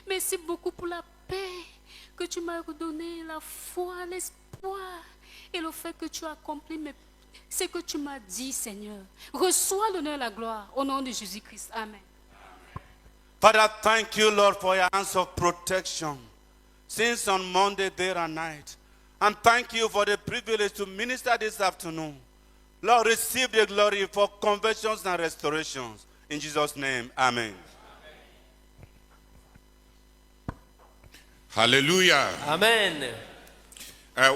Merci beaucoup pour la paix que tu m'as redonnée, la foi, l'espoir et le fait que tu as accompli ce que tu m'as dit, Seigneur. Reçois l'honneur et la gloire au nom de Jésus-Christ. Amen. Father, thank you, Lord, for your hands of protection since on Monday, day and night. And thank you for the privilege to minister this afternoon. Lord, receive the glory for conversions and restorations. In Jesus' name, amen. Hallelujah. Amen.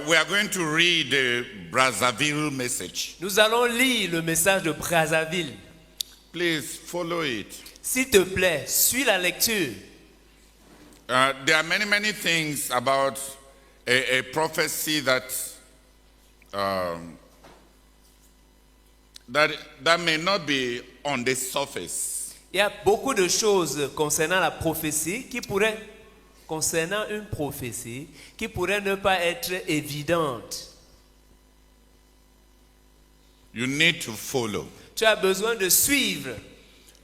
We are going to read the Brazzaville message. Nous allons lire le message de Brazzaville. Please follow it. S'il te plaît, suis la lecture. There are many things about a prophecy that may not be on the surface. Il y a beaucoup de choses concernant la prophétie concernant une prophétie qui pourrait ne pas être évidente. You need to follow. Tu as besoin de suivre.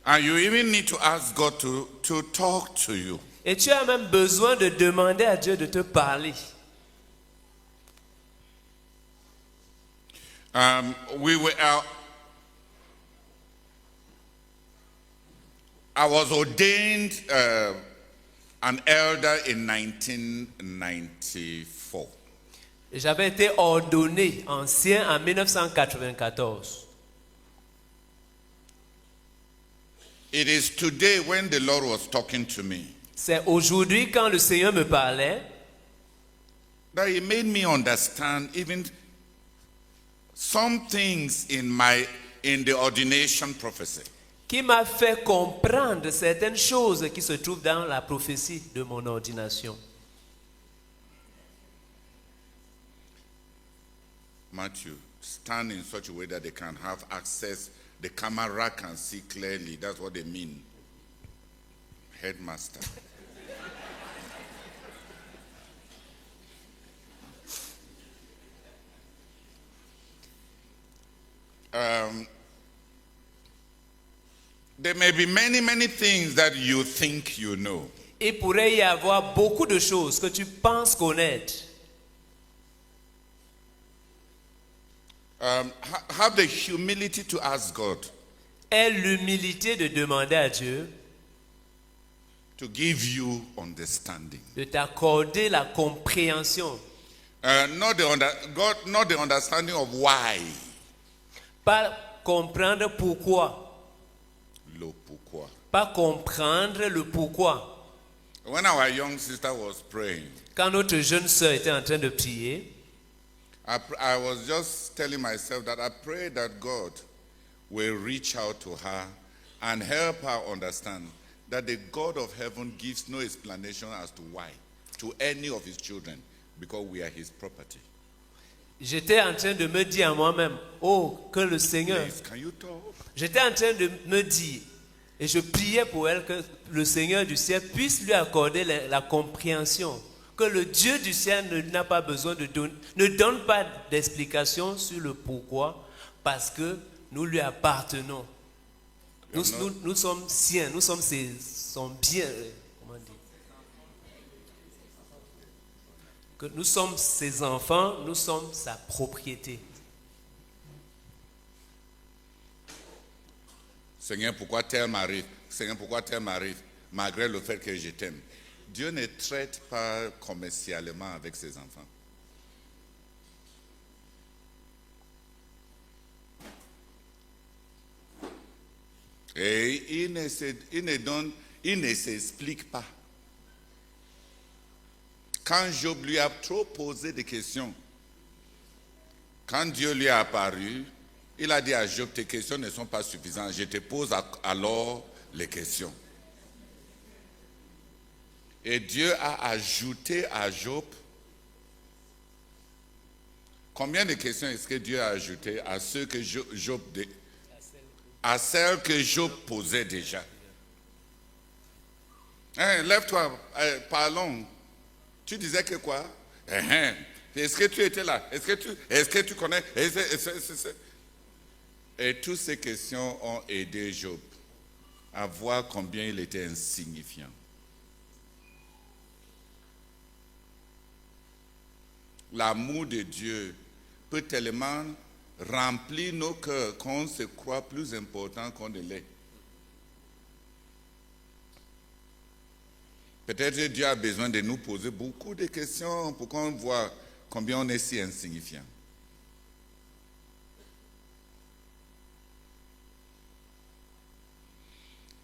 And you even need to ask God to talk to you. Et tu as même besoin de demander à Dieu de te parler. I was ordained an elder in 1994. J'avais été ordonné ancien en 1994. It is today when the Lord was talking to me C'est aujourd'hui quand le Seigneur me parlait that He made me understand even some things in the ordination prophecy. qui m'a fait comprendre certaines choses qui se trouvent dans la prophétie de mon ordination. Matthew, stand in such a way that they can have access. The camera can see clearly. That's what they mean. Headmaster. There may be many things that you think you know. Il pourrait y avoir beaucoup de choses que tu penses connaître. Have the humility to ask God Aie l'humilité de demander à Dieu to give you understanding. de t'accorder la compréhension. Not the understanding of why. Pas comprendre pourquoi. Le pourquoi. Pas comprendre le pourquoi. When our young sister was praying, Quand notre jeune sœur était en train de prier, I was just telling myself that I pray that God will reach out to her and help her understand that the God of heaven gives no explanation as to why to any of his children because we are his property. j'étais en train de me dire à moi-même, oh, que le Seigneur... Please, can you talk? J'étais en train de me dire, et je priais pour elle, que le Seigneur du ciel puisse lui accorder la compréhension. Que le Dieu du ciel ne donne pas d'explication sur le pourquoi, parce que nous lui appartenons. Nous sommes siens, nous sommes son bien. Comment dire? Que nous sommes ses enfants, nous sommes sa propriété. Seigneur, pourquoi tel m'arrive? Seigneur, pourquoi tel m'arrive? Malgré le fait que je t'aime. Dieu ne traite pas commercialement avec ses enfants. Et il ne s'explique pas. Quand Job lui a trop posé des questions, quand Dieu lui est apparu, il a dit à Job, tes questions ne sont pas suffisantes, je te pose alors les questions. Et Dieu a ajouté à Job, combien de questions est-ce que Dieu a ajouté à ceux que à celles que Job posait déjà? Hein, lève-toi, parlons. Tu disais que quoi? Est-ce que tu étais là? Est-ce que tu connais? Et toutes ces questions ont aidé Job à voir combien il était insignifiant. l'amour de Dieu peut tellement remplir nos cœurs qu'on se croit plus important qu'on ne l'est. Peut-être Dieu a besoin de nous poser beaucoup de questions pour qu'on voit combien on est si insignifiant.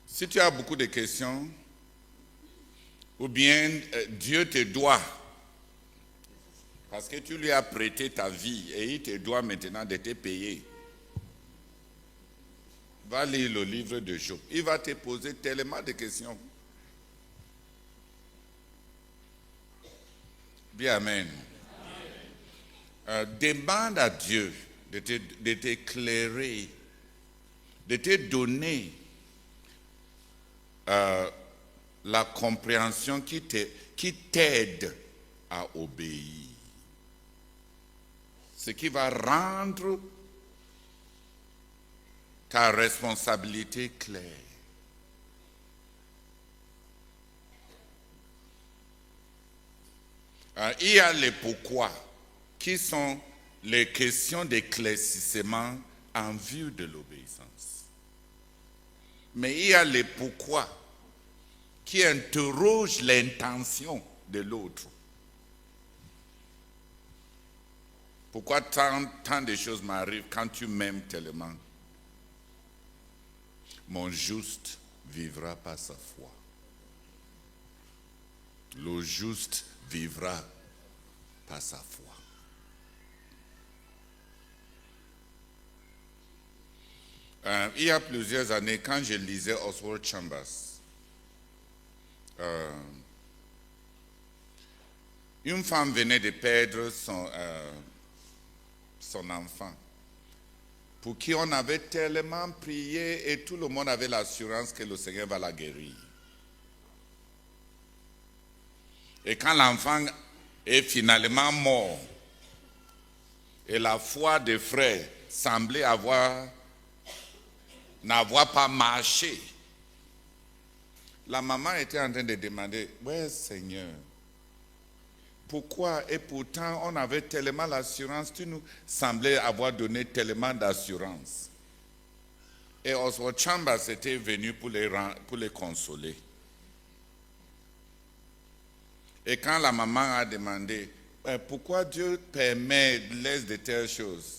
Si tu as beaucoup de questions, ou bien Dieu te doit, parce que tu lui as prêté ta vie et il te doit maintenant de te payer. Va lire le livre de Job. Il va te poser tellement de questions. Bien, amen. Demande à Dieu de t'éclairer, de te donner la compréhension qui t'aide à obéir. Ce qui va rendre ta responsabilité claire. Il y a les pourquoi, qui sont les questions d'éclaircissement en vue de l'obéissance. Mais il y a les pourquoi qui interrogent l'intention de l'autre. Pourquoi tant de choses m'arrivent quand tu m'aimes tellement? Mon juste vivra par sa foi. Le juste vivra par sa foi. Il y a plusieurs années, quand je lisais Oswald Chambers, une femme venait de perdre son enfant, pour qui on avait tellement prié et tout le monde avait l'assurance que le Seigneur va la guérir. Et quand l'enfant est finalement mort, et la foi des frères semblait n'avoir pas marché, la maman était en train de demander, ouais Seigneur, pourquoi? Et pourtant, on avait tellement l'assurance, tu nous semblais avoir donné tellement d'assurance. Et Oswald Chambers était venu pour les consoler. Et quand la maman a demandé, pourquoi Dieu laisse de telles choses?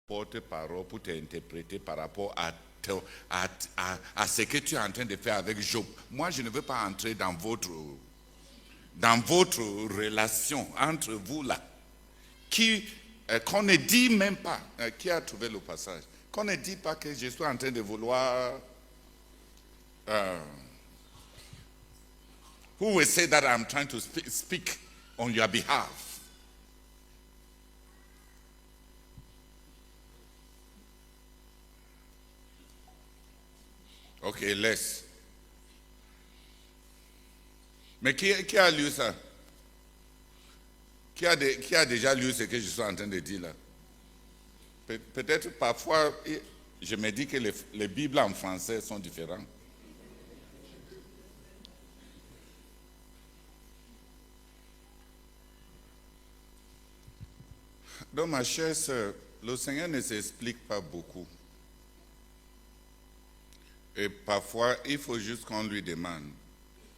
Porte-parole pour t'interpréter par rapport à à ce que tu es en train de faire avec Job. Moi, je ne veux pas entrer dans votre relation entre vous là, qu'on ne dit même pas, qui a trouvé le passage, qu'on ne dit pas que je suis en train de vouloir, who will say that I'm trying to speak on your behalf. Ok, laisse. Mais qui a lu ça? Qui a déjà lu ce que je suis en train de dire là? Peut-être parfois, je me dis que les Bibles en français sont différentes. Donc ma chère sœur, le Seigneur ne s'explique pas beaucoup. Et parfois, il faut juste qu'on lui demande,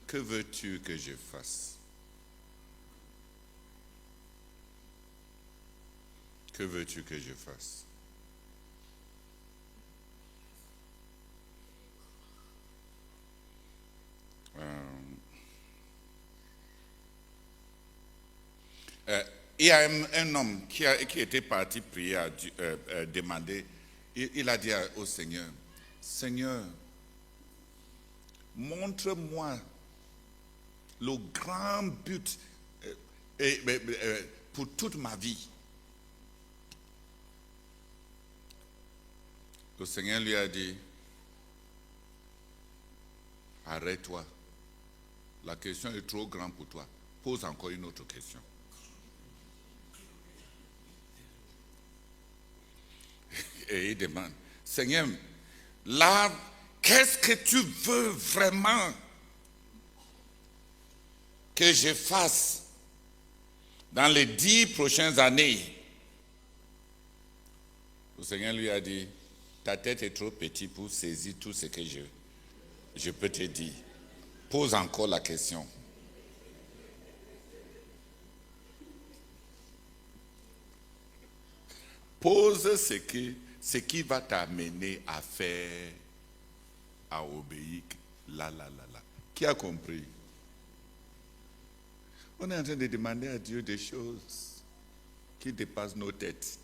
que veux-tu que je fasse? Que veux-tu que je fasse? Il y a un homme qui était parti prier, demander, il a dit au Seigneur, Seigneur, montre-moi le grand but pour toute ma vie. Le Seigneur lui a dit, arrête-toi. La question est trop grande pour toi. Pose encore une autre question. Et il demande, Seigneur, là, qu'est-ce que tu veux vraiment que je fasse dans les 10 prochaines années? Le Seigneur lui a dit, ta tête est trop petite pour saisir tout ce que je peux te dire. Pose encore la question. Pose ce qui va t'amener à faire, à obéir. Là. Qui a compris? On est en train de demander à Dieu des choses qui dépassent nos têtes.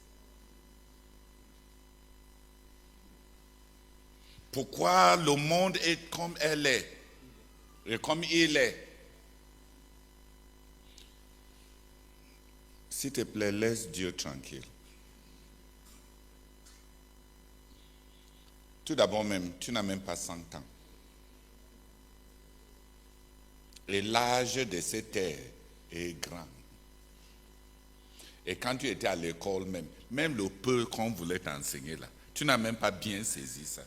Pourquoi le monde est comme elle est et comme il est? S'il te plaît, laisse Dieu tranquille. Tout d'abord même, tu n'as même pas 100 ans. Et l'âge de cette terre est grand. Et quand tu étais à l'école même le peu qu'on voulait t'enseigner là, tu n'as même pas bien saisi ça.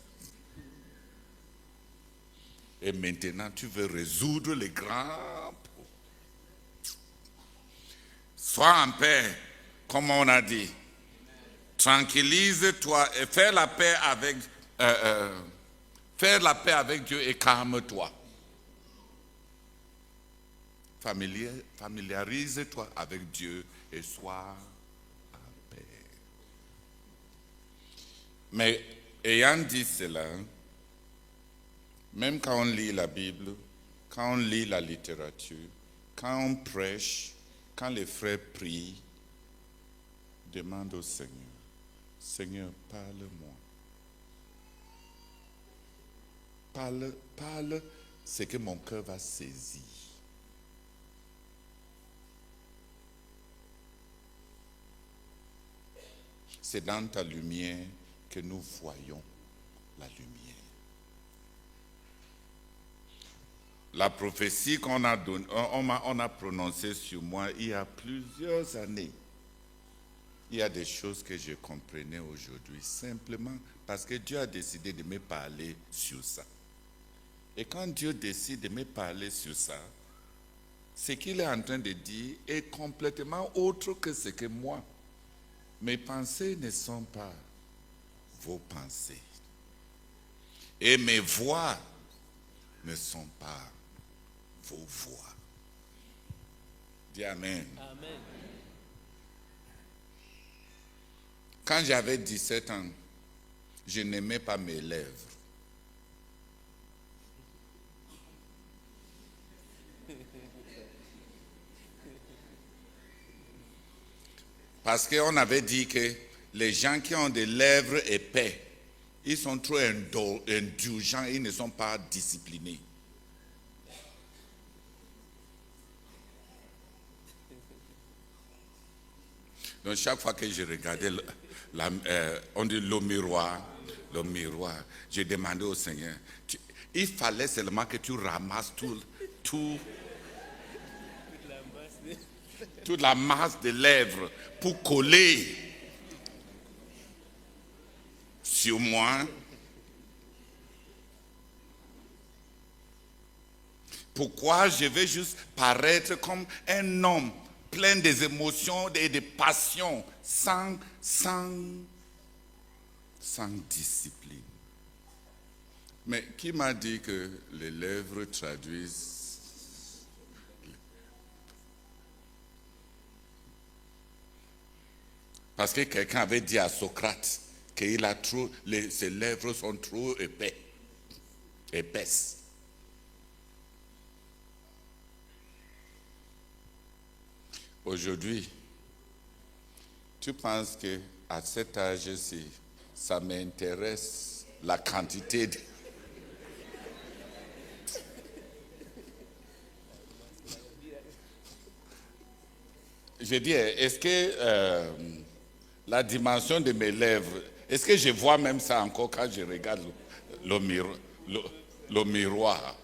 Et maintenant, tu veux résoudre les grands problèmes. Sois en paix, comme on a dit. Tranquillise-toi et fais la paix avec Dieu et calme-toi. Familiarise-toi avec Dieu et sois en paix. Mais ayant dit cela, même quand on lit la Bible, quand on lit la littérature, quand on prêche, quand les frères prient, demande au Seigneur, Seigneur, parle-moi. Parle ce que mon cœur va saisir. C'est dans ta lumière que nous voyons la lumière. La prophétie qu'on a donnée, on a prononcée sur moi il y a plusieurs années. Il y a des choses que je comprenais aujourd'hui simplement parce que Dieu a décidé de me parler sur ça. Et quand Dieu décide de me parler sur ça, ce qu'il est en train de dire est complètement autre que ce que moi. Mes pensées ne sont pas vos pensées. Et mes voix ne sont pas vos voix. Dis Amen. Amen. Quand j'avais 17 ans, Je n'aimais pas mes lèvres. Parce qu'on avait dit que les gens qui ont des lèvres épais, ils sont trop indulgents, ils ne sont pas disciplinés. Donc chaque fois que je regardais on dit le miroir, je demandais au Seigneur, il fallait seulement que tu ramasses toute la masse de lèvres pour coller sur moi. Pourquoi je vais juste paraître comme un homme plein des émotions et des passions sans discipline? Mais qui m'a dit que les lèvres traduisent? Parce que quelqu'un avait dit à Socrate que ses lèvres sont trop épaisses. Aujourd'hui, tu penses qu'à cet âge-ci, ça m'intéresse la quantité de... Je dis, est-ce que la dimension de mes lèvres, est-ce que je vois même ça encore quand je regarde le miroir?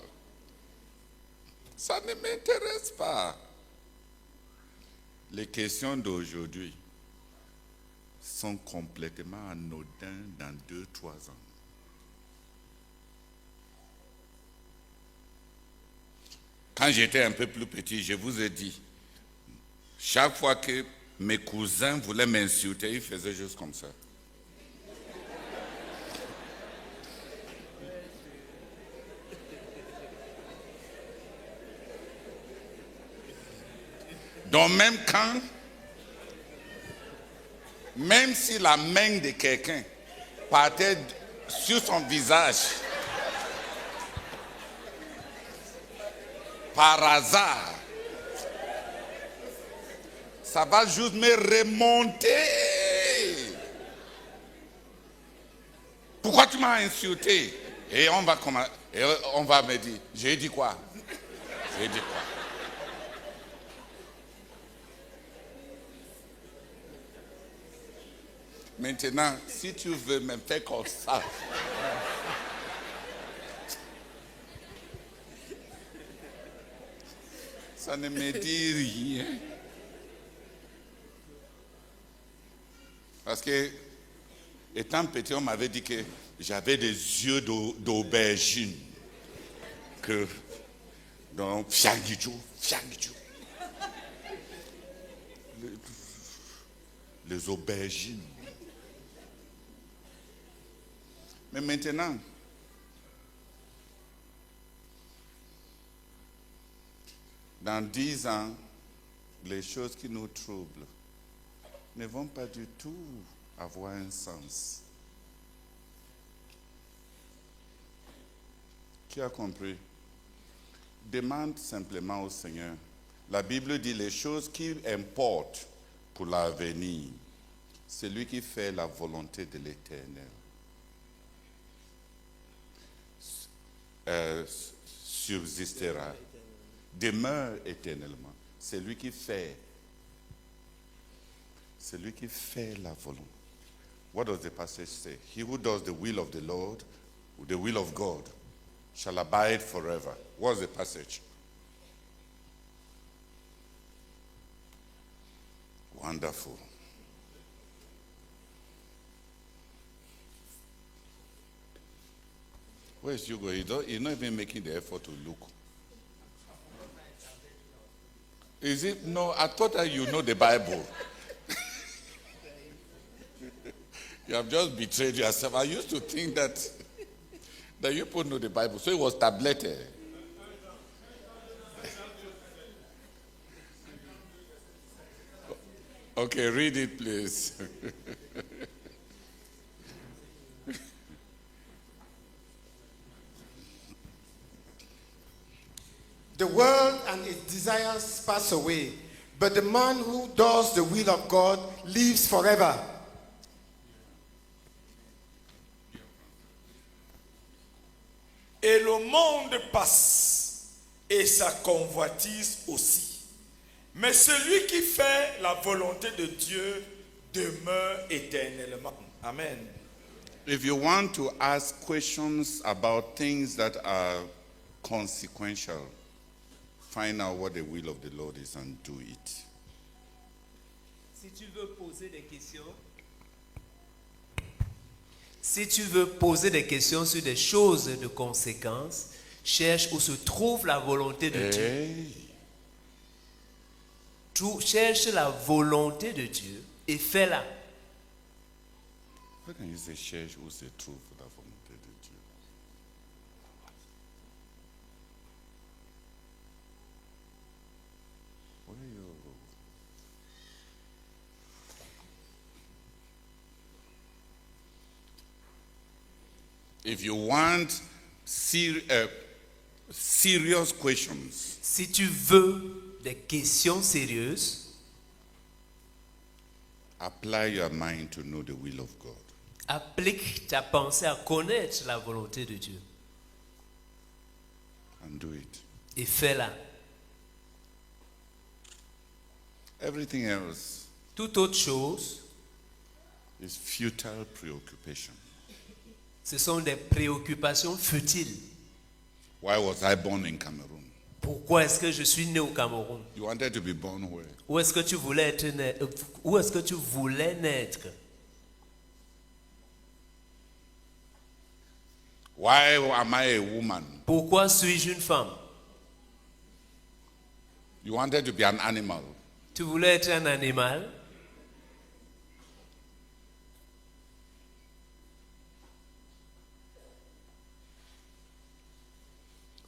Ça ne m'intéresse pas. Les questions d'aujourd'hui sont complètement anodines dans 2-3 ans. Quand j'étais un peu plus petit, je vous ai dit, chaque fois que mes cousins voulaient m'insulter, ils faisaient juste comme ça. Donc même si la main de quelqu'un partait sur son visage, par hasard, ça va juste me remonter. Pourquoi tu m'as insulté? Et on va me dire, j'ai dit quoi? J'ai dit quoi? Maintenant, si tu veux me faire comme ça, ça ne me dit rien. Parce que, étant petit, on m'avait dit que j'avais des yeux d'aubergine. Donc, fiangidjou. Les aubergines. Mais maintenant, dans 10 ans, les choses qui nous troublent ne vont pas du tout avoir un sens. Qui a compris? Demande simplement au Seigneur. La Bible dit les choses qui importent pour l'avenir, c'est lui qui fait la volonté de l'Éternel. Subsistera, demeure éternellement. C'est lui qui fait la volonté. What does the passage say? He who does the will of the Lord, the will of God, shall abide forever. What's the passage? Wonderful. Where is Hugo? He's not even making the effort to look. Is it? No, I thought that you know the Bible. You have just betrayed yourself. I used to think that you people know the Bible. So it was tableted. Okay, read it, please. The world and its desires pass away, but the man who does the will of God lives forever. Et le monde passe, et sa convoitise aussi. Mais celui qui fait la volonté de Dieu demeure éternellement. Amen. If you want to ask questions about things that are consequential, find out what the will of the Lord is and do it. Si tu veux poser des questions, si tu veux poser des questions sur des choses de conséquence, cherche où se trouve la volonté de Dieu. Hey. Cherche la volonté de Dieu et fais-la. How can you say church who say true for the volonté de Dieu? Where are you? If you want serious questions, Si tu veux des questions sérieuses, apply your mind to know the will of God. applique ta pensée à connaître la volonté de Dieu And do it. et fais-la. Everything else Toute autre chose, is futile preoccupation. ce sont des préoccupations futiles. Why was I born in Cameroon? Pourquoi est-ce que je suis né au Cameroun? You wanted to be born where? Où est-ce que tu voulais être où est-ce que tu voulais naître? Why am I a woman? Pourquoi suis-je une femme? You wanted to be an animal. Tu voulais être un animal?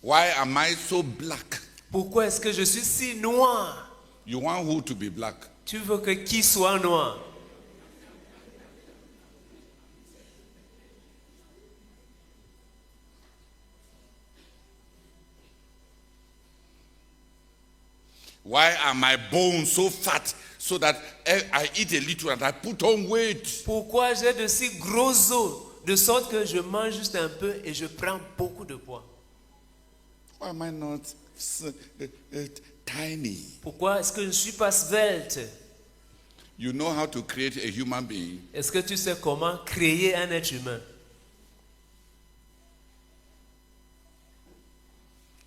Why am I so black? Pourquoi est-ce que je suis si noir? You want who to be black? Tu veux que qui soit noir? Why are my bones so fat so that I eat a little and I put on weight? Pourquoi j'ai de si gros os de sorte que je mange juste un peu et je prends beaucoup de poids? Why am I not tiny? Pourquoi est-ce que je ne suis pas svelte? You know how to create a human being. Est-ce que tu sais comment créer un être humain?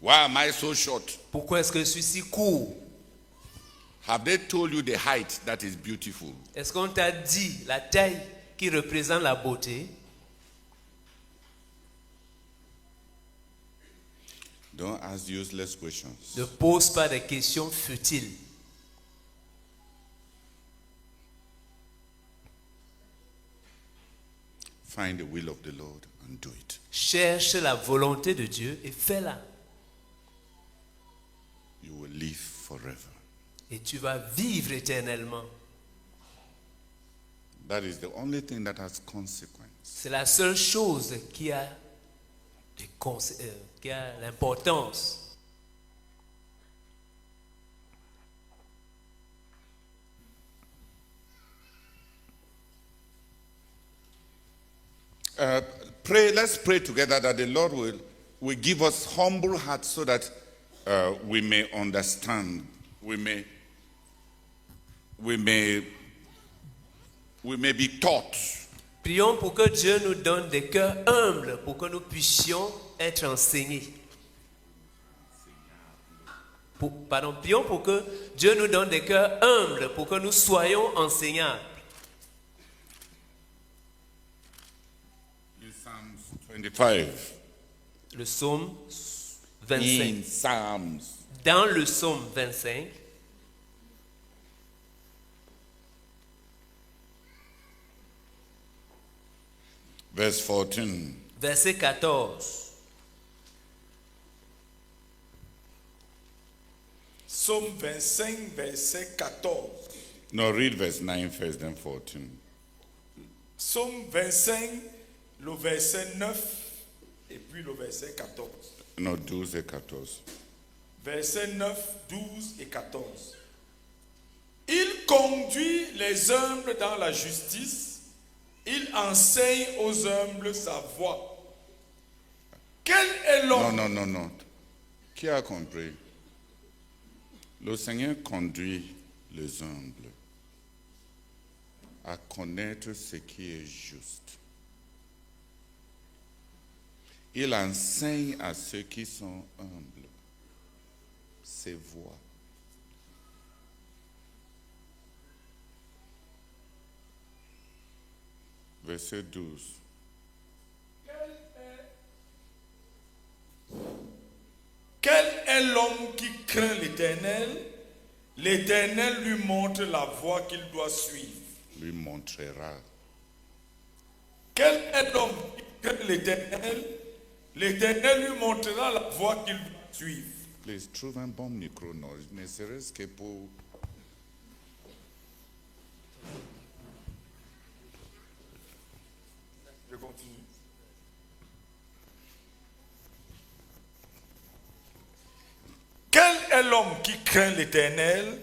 Why am I so short? Pourquoi est-ce que je suis si court? Have they told you the height that is beautiful? Est-ce qu'on t'a dit la taille qui représente la beauté? Don't ask useless questions. Ne pose pas des questions futiles. Find the will of the Lord and do it. Cherche la volonté de Dieu et fais-la. You will live forever. Et tu vas vivre éternellement. That is the only thing that has consequence. C'est la seule chose qui a l'importance. Let's pray together that the Lord will give us humble hearts so that we may understand, we may be taught. Prions pour que Dieu nous donne des cœurs humbles pour que nous puissions être enseignés. Prions pour que Dieu nous donne des cœurs humbles pour que nous soyons enseignables. In Psalms 25. Le psaume In 25. Psalms. Dans le psaume 25, Verse 14. verset 14. Psaume 25, verset 14. No, read verse 9 first, then 14. Psaume 25, le verset 9 et puis le verset 14. No, 12 et 14. versets 9, 12 et 14. Il conduit les humbles dans la justice, il enseigne aux humbles sa voie. Quel est l'homme? Non. Qui a compris? Le Seigneur conduit les humbles à connaître ce qui est juste. Il enseigne à ceux qui sont humbles ses voies. Verset 12. Quel est l'homme qui craint l'Éternel? L'Éternel lui montre la voie qu'il doit suivre. Lui montrera. Quel est l'homme qui craint l'Éternel? L'Éternel lui montrera la voie qu'il doit suivre. Please, trouve un bon micro, non, ne serait-ce que pour... Je continue. Quel est l'homme qui craint l'Éternel?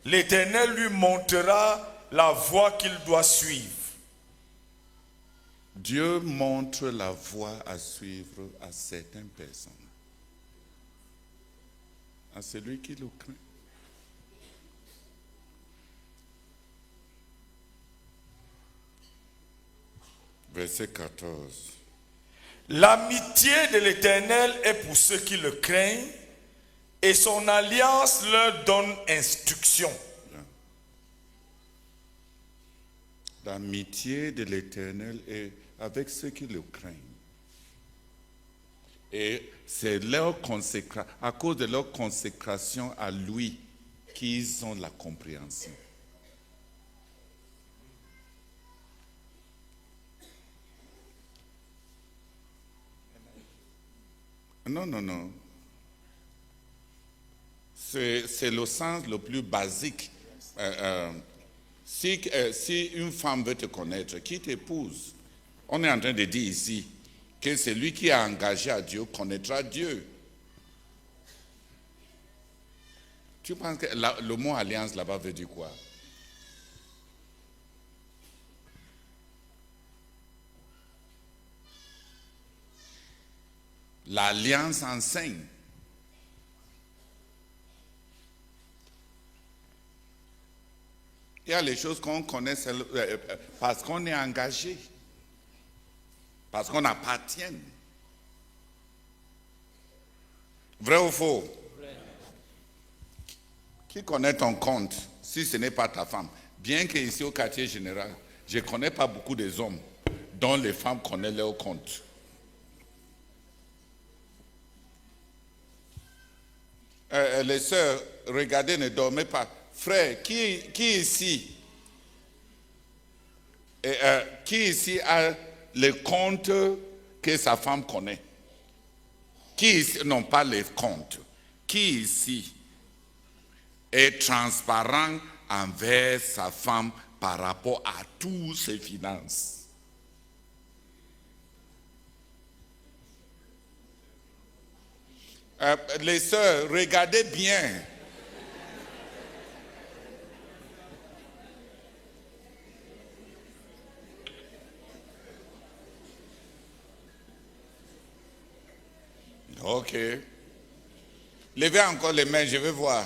L'Éternel lui montrera la voie qu'il doit suivre. Dieu montre la voie à suivre à certaines personnes. À celui qui le craint. Verset 14. L'amitié de l'Éternel est pour ceux qui le craignent, et son alliance leur donne instruction. L'amitié de l'Éternel est avec ceux qui le craignent. Et c'est à cause de leur consécration à lui qu'ils ont la compréhension. Non. C'est le sens le plus basique. Si une femme veut te connaître, qui t'épouse? On est en train de dire ici que celui qui est engagé à Dieu connaîtra Dieu. Tu penses que le mot alliance là-bas veut dire quoi? L'alliance enseigne. Il y a les choses qu'on connaît parce qu'on est engagé, parce qu'on appartient. Vrai ou faux? Vrai. Qui connaît ton compte si ce n'est pas ta femme? Bien qu'ici au quartier général, je ne connais pas beaucoup des hommes dont les femmes connaissent leur compte. Les sœurs, regardez, ne dormez pas. Frère, qui ici a les comptes que sa femme connaît? Qui ici, non pas les comptes, qui ici est transparent envers sa femme par rapport à toutes ses finances? Les sœurs, regardez bien. Ok. Levez encore les mains, je veux voir.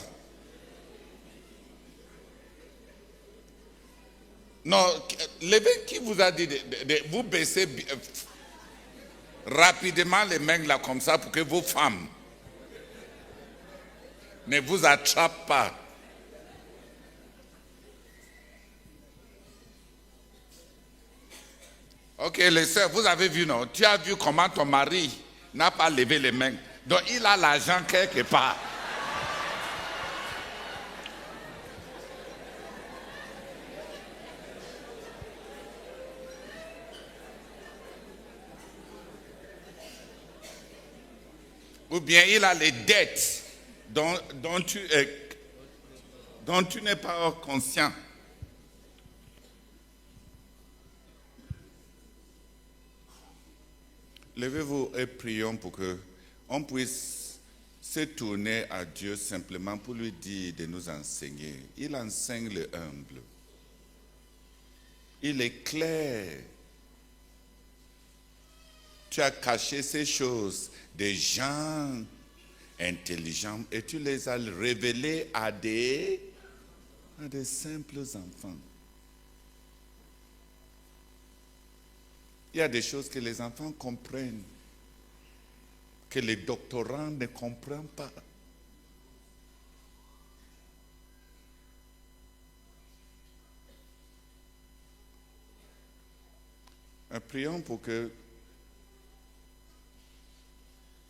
Non, levez, qui vous a dit de vous baisser rapidement les mains là comme ça pour que vos femmes ne vous attrapent pas. Ok, les sœurs, vous avez vu, non? Tu as vu comment ton mari n'a pas levé les mains. Donc il a l'argent quelque part. Ou bien il a les dettes dont tu n'es pas conscient. Levez-vous et prions pour que on puisse s'est tourné à Dieu simplement pour lui dire de nous enseigner. Il enseigne le humble. Il est clair. Tu as caché ces choses des gens intelligents et tu les as révélées à des simples enfants. Il y a des choses que les enfants comprennent, que les doctorants ne comprennent pas. Prions pour que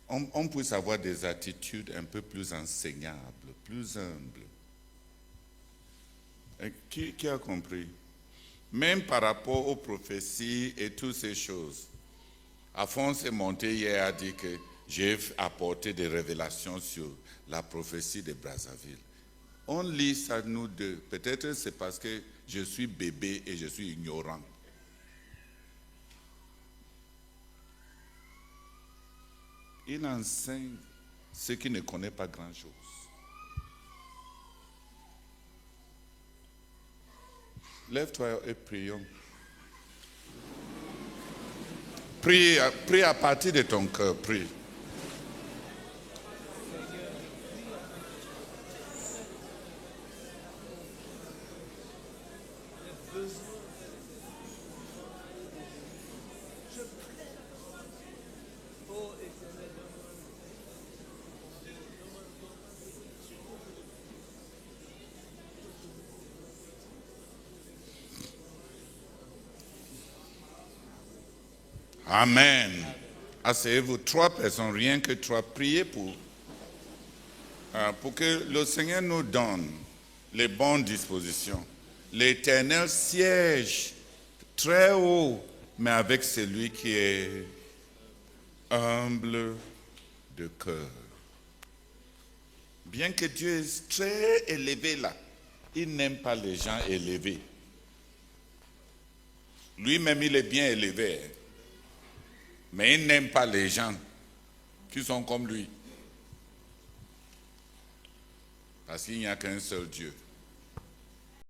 on puisse avoir des attitudes un peu plus enseignables, plus humbles. Et qui a compris? Même par rapport aux prophéties et toutes ces choses. Alphonse est monté hier, a dit que j'ai apporté des révélations sur la prophétie de Brazzaville. On lit ça nous deux. Peut-être c'est parce que je suis bébé et je suis ignorant. Il enseigne ceux qui ne connaissent pas grand-chose. Lève-toi et prions. Prie à partir de ton cœur, prie. Amen. Asseyez-vous, 3 personnes, rien que 3, priez pour que le Seigneur nous donne les bonnes dispositions. L'Éternel siège très haut, mais avec celui qui est humble de cœur. Bien que Dieu est très élevé là, il n'aime pas les gens élevés. Lui-même, il est bien élevé. Mais il n'aime pas les gens qui sont comme lui. Parce qu'il n'y a qu'un seul Dieu.